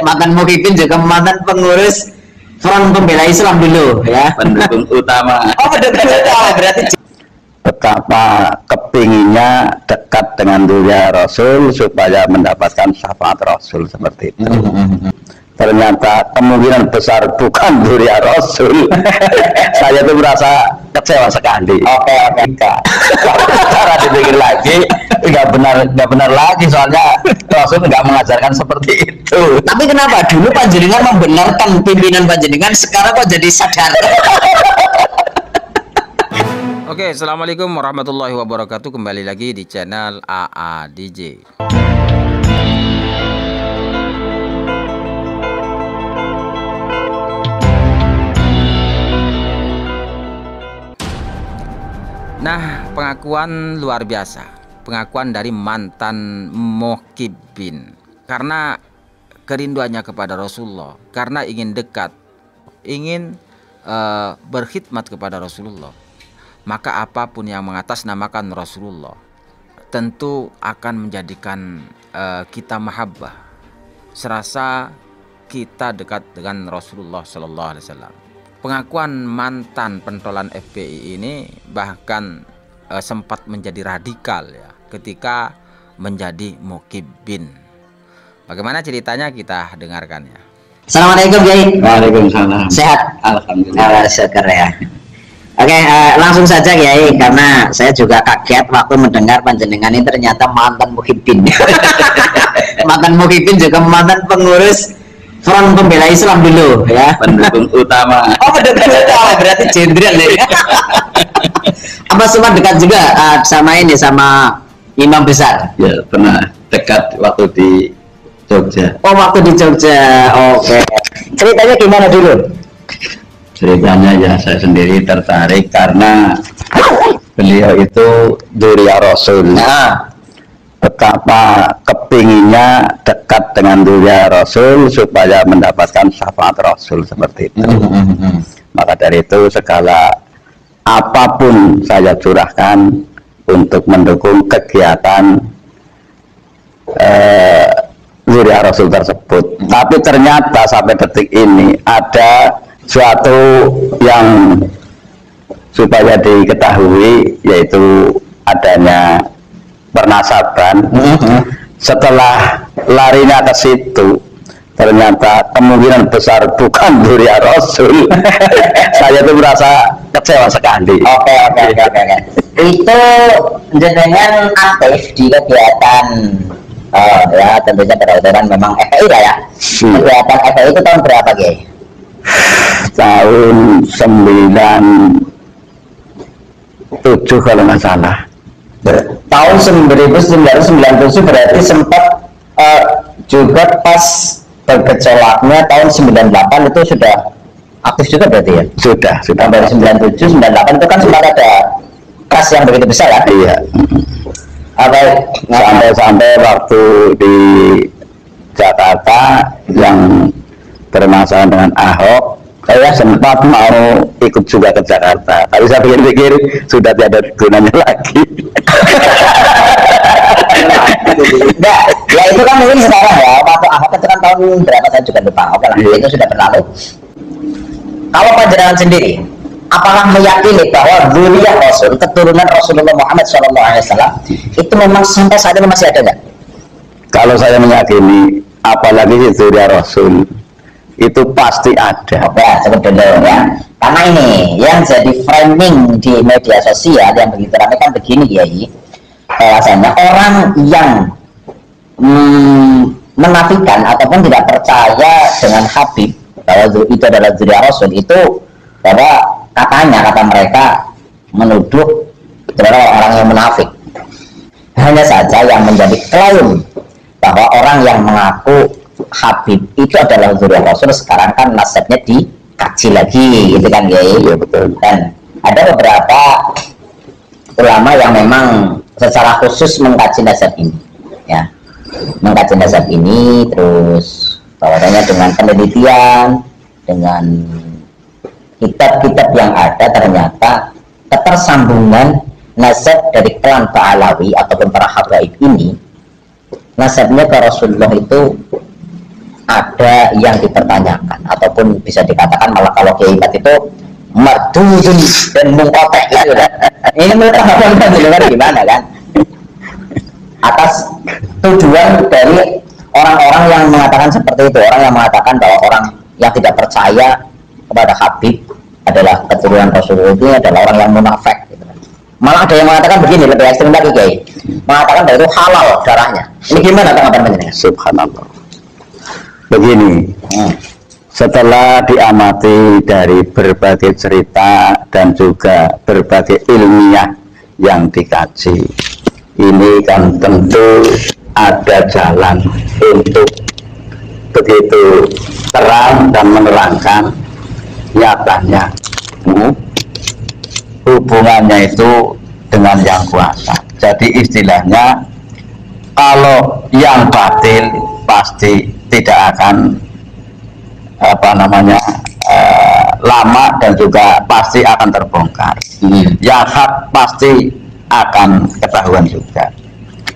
Mantan Muhyiddin juga mantan pengurus Front Pembela Islam dulu ya. Pendukung utama. Oh, pendukung utama berarti. Betapa kepinginnya dekat dengan dunia Rasul supaya mendapatkan syafaat Rasul seperti itu. Ternyata kemungkinan besar bukan dunia Rasul. Saya tuh merasa kecewa sekali. Oke. Cara dipikir lagi nggak benar lagi, soalnya Rasul nggak mengajarkan seperti itu. Tapi kenapa dulu panjenengan membenarkan pimpinan panjenengan, sekarang kok jadi sadar? Oke, assalamualaikum warahmatullahi wabarakatuh. Kembali lagi di channel AA DJ. Nah, pengakuan luar biasa, pengakuan dari mantan Muhyiddin karena kerinduannya kepada Rasulullah, karena ingin dekat, ingin berkhidmat kepada Rasulullah. Maka apapun yang mengatasnamakan Rasulullah tentu akan menjadikan kita mahabbah, serasa kita dekat dengan Rasulullah Sallallahu Alaihi Wasallam. Pengakuan mantan pentolan FPI ini bahkan sempat menjadi radikal ya ketika menjadi Muhyiddin. Bagaimana ceritanya kita dengarkan ya. Assalamualaikum Kiai. Waalaikumsalam. Sehat? Alhamdulillah. Syukur ya. Oke, langsung saja Kiai, karena saya juga kaget waktu mendengar panjenengan ini ternyata mantan Muhyiddin. Mantan Muhyiddin juga mantan pengurus Front Pembela Islam dulu ya. Pendukung utama. Oh, pendukung utama berarti jenderal ya. Apa semua dekat juga sama ini, sama imam besar? Ya, pernah dekat waktu di Jogja. Oh, waktu di Jogja. Oke. Ceritanya gimana dulu? Ceritanya ya, saya sendiri tertarik karena beliau itu duria Rasul. Nah, betapa kepinginnya dekat dengan dunia Rasul supaya mendapatkan syafaat Rasul seperti itu. Maka dari itu segala apapun saya curahkan untuk mendukung kegiatan dunia Rasul tersebut. Tapi ternyata sampai detik ini ada suatu yang supaya diketahui, yaitu adanya pernasaban. Setelah larinya ke situ, ternyata kemungkinan besar bukan dunia Rasul. Saya tuh merasa kecewa sekali. Oke. Itu jenengan aktif di kegiatan ya tentunya berkaitan memang FPI lah ya. Kegiatan FPI itu tahun berapa Kiai? Tahun 97 kalau nggak salah. Tahun 1997 berarti sempat juga pas bergejolaknya tahun 98 itu sudah aktif juga berarti ya? Sudah. Dari 97, 98 itu kan sempat ada kas yang begitu besar ya? Iya. Sampai waktu di Jakarta yang bermasalah dengan Ahok, saya sempat mau ikut juga ke Jakarta, tapi saya pikir-pikir sudah tidak ada gunanya lagi. Enggak, ya itu kan mungkin sekarang ya, waktu Ahok itu kan tahun berapa saya juga lupa. Oke lah, itu sudah berlalu. Kalau panjenengan sendiri, apakah meyakini bahwa dzurriyyah Rasul, keturunan Rasulullah Muhammad SAW itu memang sampai saat ini masih ada nggak? Kalau saya meyakini, apalagi dzurriyyah Rasul, itu pasti ada. Oke, cukup dulu ya. Karena ini yang jadi framing di media sosial yang begitu ramai kan begini Kiai. Bahwasanya orang yang menafikan ataupun tidak percaya dengan Habib bahwa itu adalah dzurriyyah Rasul, itu bahwa kata mereka menuduh adalah orang yang munafik. Hanya saja yang menjadi klaim bahwa orang yang mengaku Habib itu adalah dzurriyyah Rasul sekarang kan nasabnya dikaji lagi gitu kan Kiai. Iya betul. Dan ada beberapa ulama yang memang secara khusus mengkaji nasab ini ya, mengkaji nasab ini, terus bahwasanya dengan penelitian, dengan kitab-kitab yang ada, ternyata ketersambungan nasab dari klan Ba'alawi ataupun para habaib ini nasabnya ke Rasulullah itu ada yang dipertanyakan, ataupun bisa dikatakan malah kalau Kiai itu mardudun dan mengkotek gitu kan. Ini menurut abang panjenengan gimana kan? Atas tujuan dari orang-orang yang mengatakan seperti itu, orang yang mengatakan bahwa orang yang tidak percaya kepada Habib adalah keturunan Rasulullah itu adalah orang yang munafik gitu. Malah ada yang mengatakan begini, lebih ekstrim lagi Kiai, mengatakan bahwa itu halal darahnya. Ini gimana tanggapan panjenengan? Subhanallah. Begini, setelah diamati dari berbagai cerita dan juga berbagai ilmiah yang dikaji, ini kan tentu ada jalan untuk begitu terang dan menerangkan nyatanya hubungannya itu dengan yang kuasa. Jadi istilahnya, kalau yang batil pasti tidak akan lama dan juga pasti akan terbongkar. Yang hak pasti akan ketahuan juga.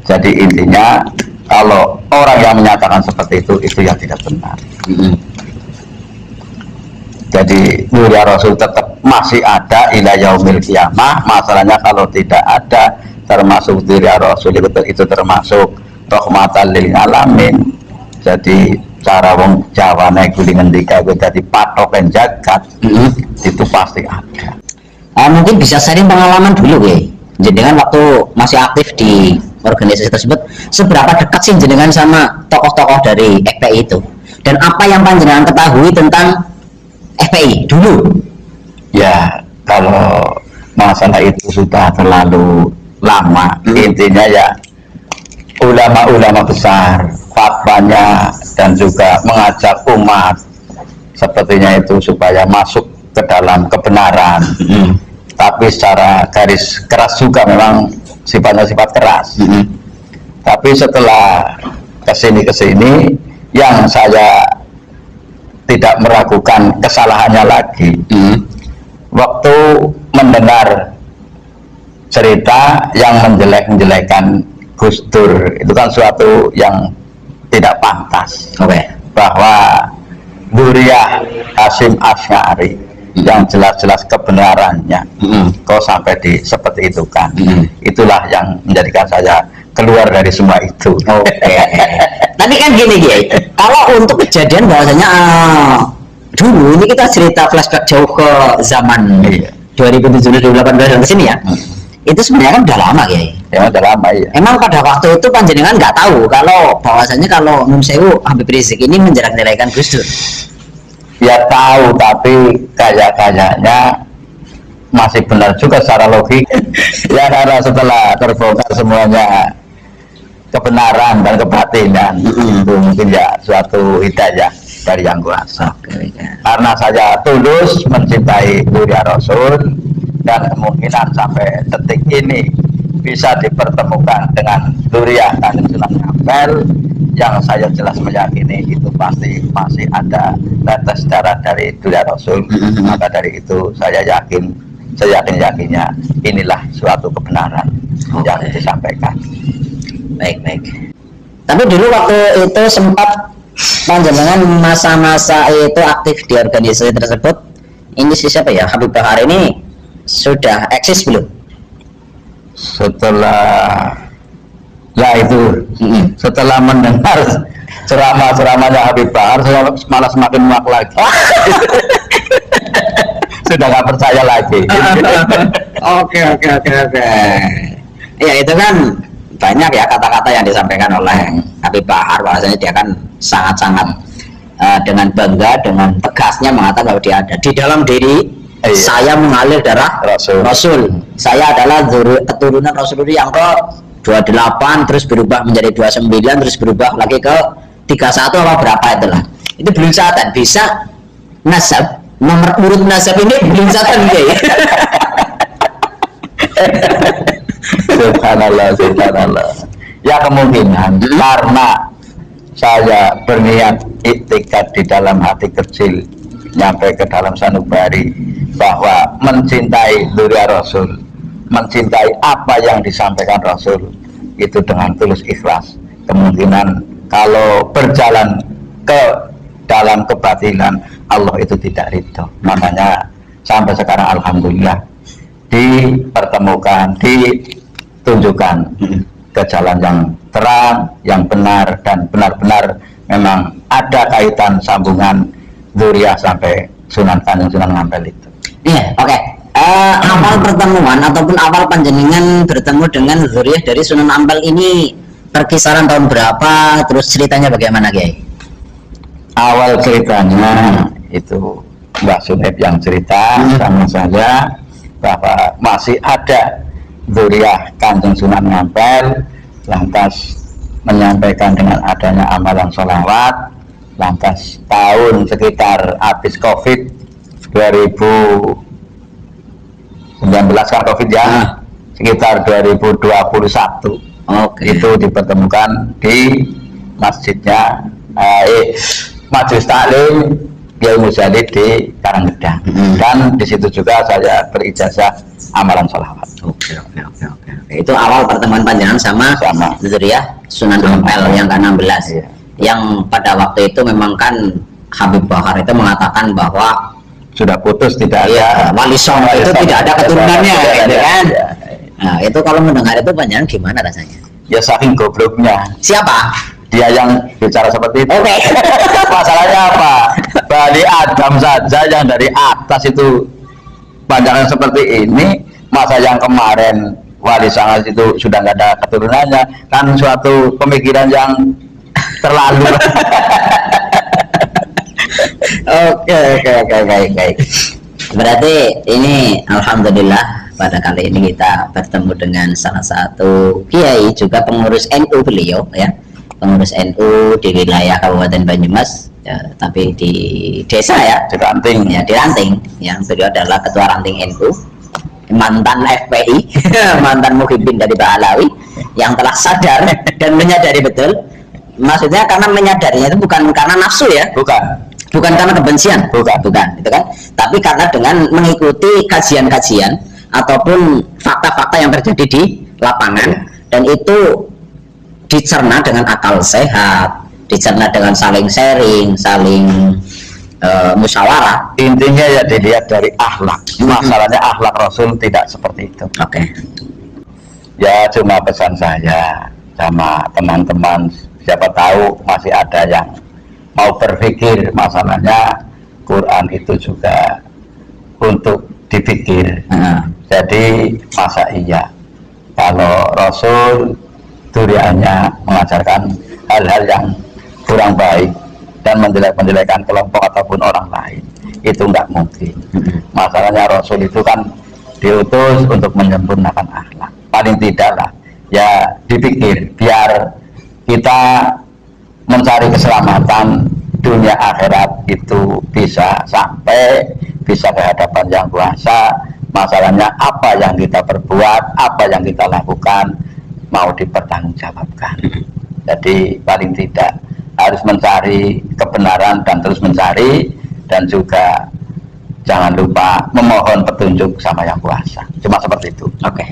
Jadi intinya, kalau orang yang menyatakan seperti itu yang tidak benar. Jadi mulia Rasul tetap masih ada ila yaumil qiyamah. Masalahnya kalau tidak ada, termasuk diri Rasul itu termasuk rahmatan lil alamin. Jadi cara wong Jawa naik guling ngendika gue jadi patokan jagat, itu pasti ada. Mungkin bisa sharing pengalaman dulu ya. Jenengan waktu masih aktif di organisasi tersebut, seberapa dekat sih jenengan sama tokoh-tokoh dari FPI itu? Dan apa yang panjenengan ketahui tentang FPI dulu? Ya, kalau masalah itu sudah terlalu lama. Intinya ya, ulama-ulama besar fatwanya dan juga mengajak umat sepertinya itu supaya masuk ke dalam kebenaran. Tapi secara garis keras juga, memang sifatnya sifat keras. Tapi setelah kesini yang saya tidak meragukan kesalahannya lagi, waktu mendengar cerita yang menjelek-menjelekan Gus Dur, itu kan suatu yang tidak pantas. Bahwa Duriyah Hasyim Asy'ari yang jelas-jelas kebenarannya kok sampai di seperti itu kan. Itulah yang menjadikan saya keluar dari semua itu. Tapi kan gini kalau untuk kejadian bahwasanya dulu ini kita cerita flashback jauh ke zaman 2017-2018 dan kesini ya, itu sebenarnya kan udah lama ya udah lama ya. Emang pada waktu itu panjenengan nggak tahu kalau bahwasanya kalau Nun Sewu Habib Rizik ini menjelek-jelekan Gus Dur? Ya tahu, tapi kayaknya masih benar juga secara logik. Ya karena setelah terbongkar semuanya kebenaran dan kebatilan, itu mungkin ya suatu hidayah dari Yang Kuasa. Karena saya tulus mencintai mulia Rasul, dan kemungkinan sampai detik ini bisa dipertemukan dengan Duriyah Kanjeng Sunan Ampel, yang saya jelas meyakini itu pasti masih ada tetes darah dari Duriyah Rasul. Maka dari itu saya yakinnya inilah suatu kebenaran yang disampaikan. Baik. Tapi dulu waktu itu sempat panjenengan masa-masa itu aktif di organisasi tersebut, ini siapa ya, Habib Bahar ini sudah eksis belum? Setelah setelah mendengar ceramah-ceramahnya Habib Bahar, saya malah semakin muak lagi. Sudah nggak percaya lagi. Oke. Ya itu kan banyak ya kata-kata yang disampaikan oleh Habib Bahar, bahwasanya dia kan sangat-sangat dengan bangga, dengan tegasnya mengatakan bahwa dia ada di dalam diri saya mengalir darah Rasul. Saya adalah keturunan Rasulullah yang ke 28, terus berubah menjadi 29, terus berubah lagi ke 31 apa berapa itulah. Itu belum catatan, bisa nasab, nomor urut nasab ini belum catatan ya. Subhanallah. Ya kemungkinan karena saya berniat iktikad di dalam hati kecil, nyampe ke dalam sanubari, bahwa mencintai Duriyah Rasul, mencintai apa yang disampaikan Rasul itu dengan tulus ikhlas. Kemungkinan kalau berjalan ke dalam kebatilan, Allah itu tidak ridho. Makanya sampai sekarang alhamdulillah dipertemukan, ditunjukkan ke jalan yang terang, yang benar, dan benar-benar memang ada kaitan sambungan dzurriyyah sampai Sunan Kanjeng Sunan Ampel itu. Iya, oke. Awal pertemuan ataupun awal panjenengan bertemu dengan dzurriyyah dari Sunan Ampel ini perkisaran tahun berapa? Terus ceritanya bagaimana, Kiai? Awal ceritanya itu Mbak Sunep yang cerita sama saya bahwa masih ada dzurriyyah Kanjeng Sunan Ampel, lantas menyampaikan dengan adanya amalan sholawat, lantas tahun sekitar habis Covid 2019 kan Covid ya, sekitar 2021 itu dipertemukan di masjidnya Majelis Taklim Kiai Muzalid di Karanggedang, dan di situ juga saya berijazah amalan sholawat. Oke. Itu awal pertemuan panjenengan sama dzurriyyah Sunan Ampel yang ke-16. Yang pada waktu itu memang kan Habib Bahar itu mengatakan bahwa sudah putus, tidak ada Wali Songo itu tidak ada keturunannya, gitu kan? Nah, itu kalau mendengar itu panjenengan gimana rasanya? Ya saking gobloknya. Siapa? Dia yang bicara seperti itu. Oke. Masalahnya apa? Bani Adam saja yang dari atas itu panjangan seperti ini, masa yang kemarin Wali Songo itu sudah nggak ada keturunannya, kan suatu pemikiran yang terlalu. Oke. Berarti ini alhamdulillah pada kali ini kita bertemu dengan salah satu kiai, juga pengurus NU beliau ya. Pengurus NU di wilayah Kabupaten Banyumas ya, tapi di desa ya, di Ranting. Ya, di Ranting. Yang beliau adalah ketua Ranting NU, mantan FPI, mantan Muhyiddin dari Ba'alawi, yang telah sadar dan menyadari betul. Maksudnya karena menyadarinya itu bukan karena nafsu ya, bukan karena kebencian, bukan itu kan, tapi karena dengan mengikuti kajian-kajian ataupun fakta-fakta yang terjadi di lapangan, dan itu dicerna dengan akal sehat, dicerna dengan saling sharing, saling musyawarah. Intinya ya dilihat dari akhlak. Masalahnya akhlak Rasul tidak seperti itu. Oke. Ya cuma pesan saya sama teman-teman, siapa tahu masih ada yang mau berpikir, masalahnya Quran itu juga untuk dipikir. Jadi masa iya kalau Rasul dzurriyyahnya mengajarkan hal-hal yang kurang baik dan menjelek-menjelekan kelompok ataupun orang lain, itu nggak mungkin. Masalahnya Rasul itu kan diutus untuk menyempurnakan akhlak, paling tidak lah ya dipikir biar kita mencari keselamatan dunia akhirat itu bisa sampai bisa ke hadapan Yang Kuasa. Masalahnya apa yang kita perbuat, apa yang kita lakukan mau dipertanggungjawabkan. Jadi paling tidak harus mencari kebenaran dan terus mencari, dan juga jangan lupa memohon petunjuk sama Yang Kuasa. Cuma seperti itu. Oke.